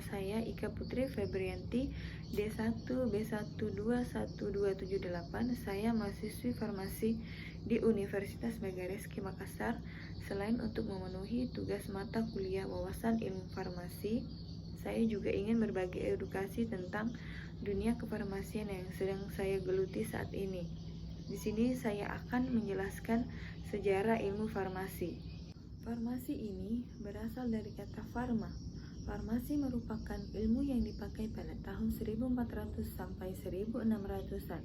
Nama saya Ika Putri Febrianti, D1B1212778. Saya mahasiswi farmasi di Universitas Megareski Makassar. Selain untuk memenuhi tugas mata kuliah wawasan ilmu farmasi, saya juga ingin berbagi edukasi tentang dunia kefarmasian yang sedang saya geluti saat ini. Di sini saya akan menjelaskan sejarah ilmu farmasi. Farmasi ini berasal dari kata pharma. Farmasi merupakan ilmu yang dipakai pada tahun 1400 sampai 1600-an.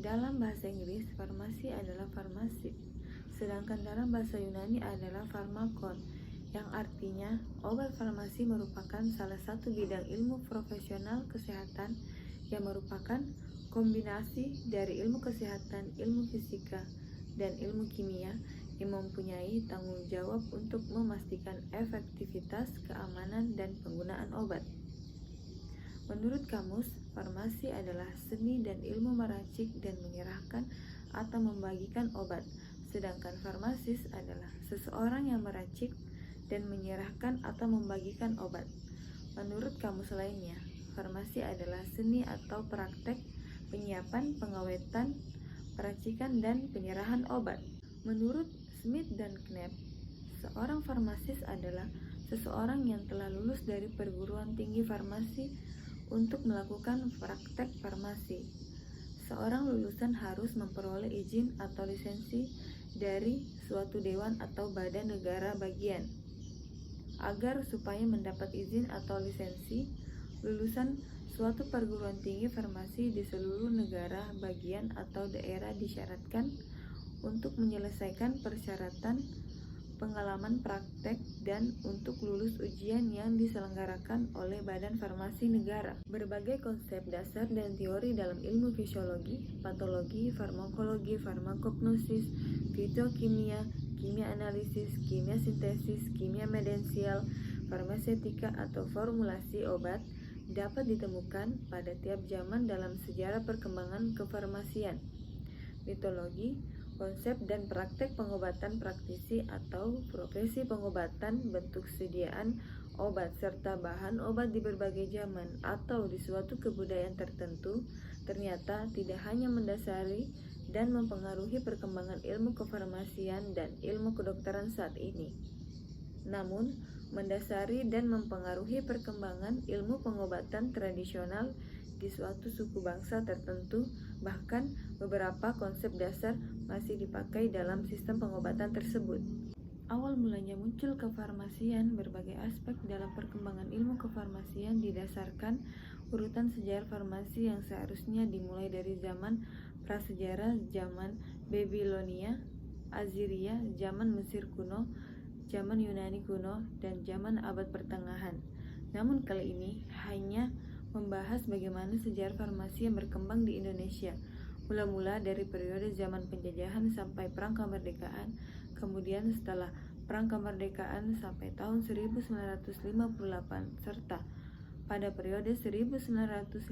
Dalam bahasa Inggris, farmasi adalah pharmacy, sedangkan dalam bahasa Yunani adalah pharmakon, yang artinya obat. Farmasi merupakan salah satu bidang ilmu profesional kesehatan yang merupakan kombinasi dari ilmu kesehatan, ilmu fisika, dan ilmu kimia yang mempunyai tanggung jawab untuk memastikan efektivitas, keamanan, dan penggunaan obat. Menurut kamus, farmasi adalah seni dan ilmu meracik dan menyerahkan atau membagikan obat, sedangkan farmasis adalah seseorang yang meracik dan menyerahkan atau membagikan obat. Menurut kamus lainnya, farmasi adalah seni atau praktek penyiapan, pengawetan, peracikan, dan penyerahan obat. Menurut Smith dan Knapp, seorang farmasis adalah seseorang yang telah lulus dari perguruan tinggi farmasi untuk melakukan praktek farmasi. Seorang lulusan harus memperoleh izin atau lisensi dari suatu dewan atau badan negara bagian. Agar supaya mendapat izin atau lisensi, lulusan suatu perguruan tinggi farmasi di seluruh negara bagian atau daerah disyaratkan untuk menyelesaikan persyaratan pengalaman praktek dan untuk lulus ujian yang diselenggarakan oleh Badan Farmasi Negara. Berbagai konsep dasar dan teori dalam ilmu fisiologi, patologi, farmakologi, farmakognosis, fitokimia, kimia analisis, kimia sintesis, kimia medensial, farmaseutika atau formulasi obat dapat ditemukan pada tiap zaman dalam sejarah perkembangan kefarmasian. Mitologi, konsep dan praktek pengobatan praktisi atau profesi pengobatan, bentuk sediaan obat, serta bahan obat di berbagai zaman atau di suatu kebudayaan tertentu ternyata tidak hanya mendasari dan mempengaruhi perkembangan ilmu kefarmasian dan ilmu kedokteran saat ini, namun mendasari dan mempengaruhi perkembangan ilmu pengobatan tradisional di suatu suku bangsa tertentu. Bahkan beberapa konsep dasar masih dipakai dalam sistem pengobatan tersebut. Awal mulanya muncul kefarmasian, berbagai aspek dalam perkembangan ilmu kefarmasian didasarkan urutan sejarah farmasi yang seharusnya dimulai dari zaman prasejarah, zaman Babilonia, Assyria, zaman Mesir kuno, zaman Yunani kuno, dan zaman abad pertengahan. Namun kali ini hanya membahas bagaimana sejarah farmasi yang berkembang di Indonesia, mula-mula dari periode zaman penjajahan sampai perang kemerdekaan, kemudian setelah perang kemerdekaan sampai tahun 1958, serta pada periode 1958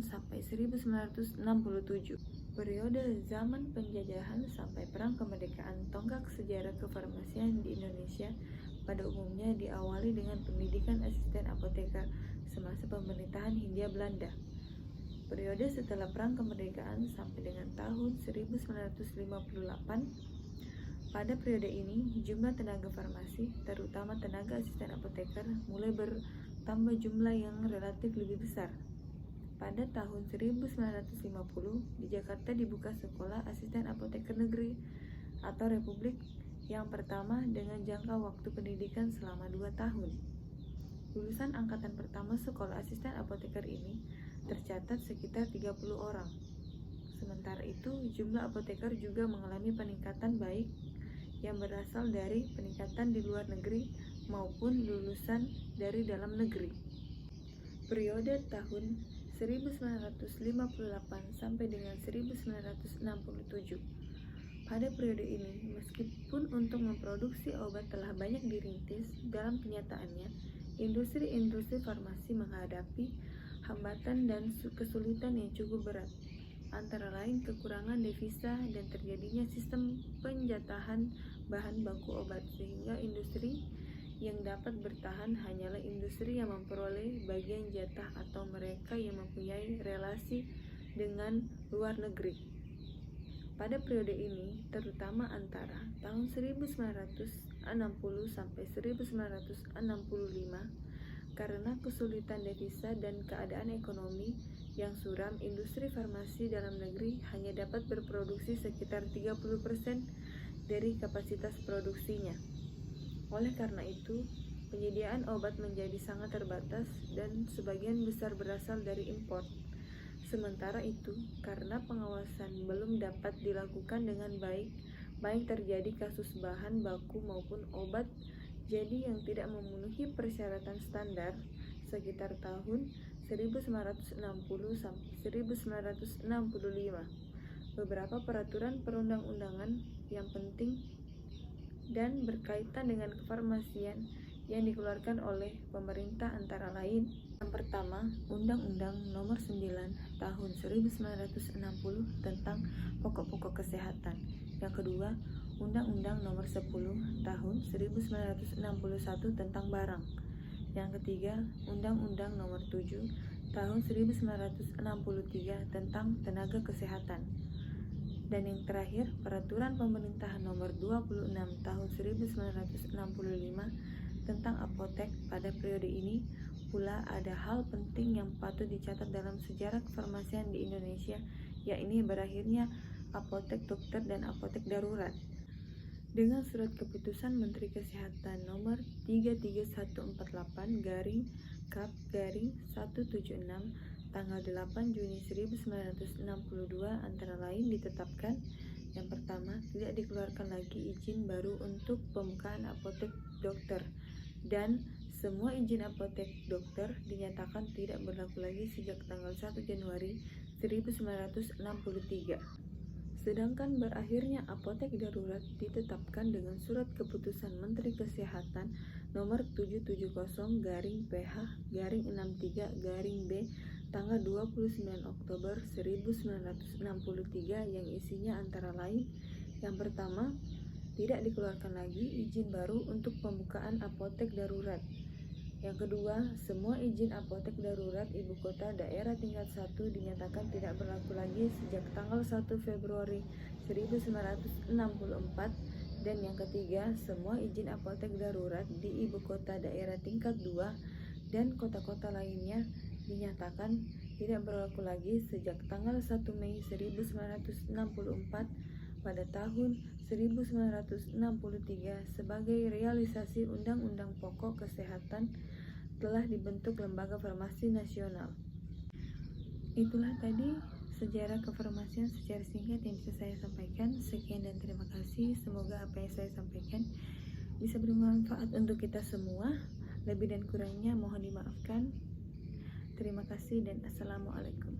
sampai 1967. Periode zaman penjajahan sampai perang kemerdekaan, tonggak sejarah kefarmasian di Indonesia pada umumnya diawali dengan pendidikan asisten apoteker semasa pemerintahan Hindia Belanda. Periode setelah perang kemerdekaan sampai dengan tahun 1958. Pada periode ini, jumlah tenaga farmasi, terutama tenaga asisten apoteker, mulai bertambah jumlah yang relatif lebih besar. Pada tahun 1950, di Jakarta dibuka sekolah asisten apoteker negeri atau republik yang pertama dengan jangka waktu pendidikan selama 2 tahun. Lulusan angkatan pertama sekolah asisten apoteker ini tercatat sekitar 30 orang. Sementara itu, jumlah apoteker juga mengalami peningkatan baik yang berasal dari peningkatan di luar negeri maupun lulusan dari dalam negeri. Periode tahun 1958 sampai dengan 1967. Pada periode ini, meskipun untuk memproduksi obat telah banyak dirintis, dalam kenyataannya industri-industri farmasi menghadapi hambatan dan kesulitan yang cukup berat, antara lain kekurangan devisa dan terjadinya sistem penjatahan bahan baku obat, sehingga industri yang dapat bertahan hanyalah industri yang memperoleh bagian jatah atau mereka yang mempunyai relasi dengan luar negeri. Pada periode ini, terutama antara tahun 1960 sampai 1965, karena kesulitan devisa dan keadaan ekonomi yang suram, industri farmasi dalam negeri hanya dapat berproduksi sekitar 30% dari kapasitas produksinya. Oleh karena itu, penyediaan obat menjadi sangat terbatas dan sebagian besar berasal dari impor. Sementara itu, karena pengawasan belum dapat dilakukan dengan baik terjadi kasus bahan baku maupun obat jadi yang tidak memenuhi persyaratan standar sekitar tahun 1960 sampai 1965. Beberapa peraturan perundang-undangan yang penting dan berkaitan dengan kefarmasian yang dikeluarkan oleh pemerintah antara lain: yang pertama, Undang-Undang Nomor 9 Tahun 1960 tentang Pokok-pokok Kesehatan. Yang kedua, Undang-Undang Nomor 10 Tahun 1961 tentang Barang. Yang ketiga, Undang-Undang Nomor 7 Tahun 1963 tentang Tenaga Kesehatan. Dan yang terakhir, Peraturan Pemerintahan Nomor 26 Tahun 1965 tentang apotek. Pada periode ini pula ada hal penting yang patut dicatat dalam sejarah kefarmasian di Indonesia, yakni berakhirnya apotek dokter dan apotek darurat. Dengan surat keputusan Menteri Kesehatan nomor 33148/Kap/176 tanggal 8 Juni 1962 antara lain ditetapkan: yang pertama, tidak dikeluarkan lagi izin baru untuk pembukaan apotek dokter, dan semua izin apotek dokter dinyatakan tidak berlaku lagi sejak tanggal 1 Januari 1963. Sedangkan berakhirnya apotek darurat ditetapkan dengan surat keputusan Menteri Kesehatan nomor 770/PH/63/B tanggal 29 Oktober 1963 yang isinya antara lain: yang pertama, tidak dikeluarkan lagi izin baru untuk pembukaan apotek darurat. Yang kedua, semua izin apotek darurat ibu kota daerah tingkat 1 dinyatakan tidak berlaku lagi sejak tanggal 1 Februari 1964. Dan yang ketiga, semua izin apotek darurat di ibu kota daerah tingkat 2 dan kota-kota lainnya dinyatakan tidak berlaku lagi sejak tanggal 1 Mei 1964. Pada tahun 1963 sebagai realisasi Undang-Undang Pokok Kesehatan telah dibentuk Lembaga Farmasi Nasional. Itulah tadi sejarah kefarmasian secara singkat yang bisa saya sampaikan. Sekian dan terima kasih. Semoga apa yang saya sampaikan bisa bermanfaat untuk kita semua. Lebih dan kurangnya mohon dimaafkan. Terima kasih dan assalamualaikum.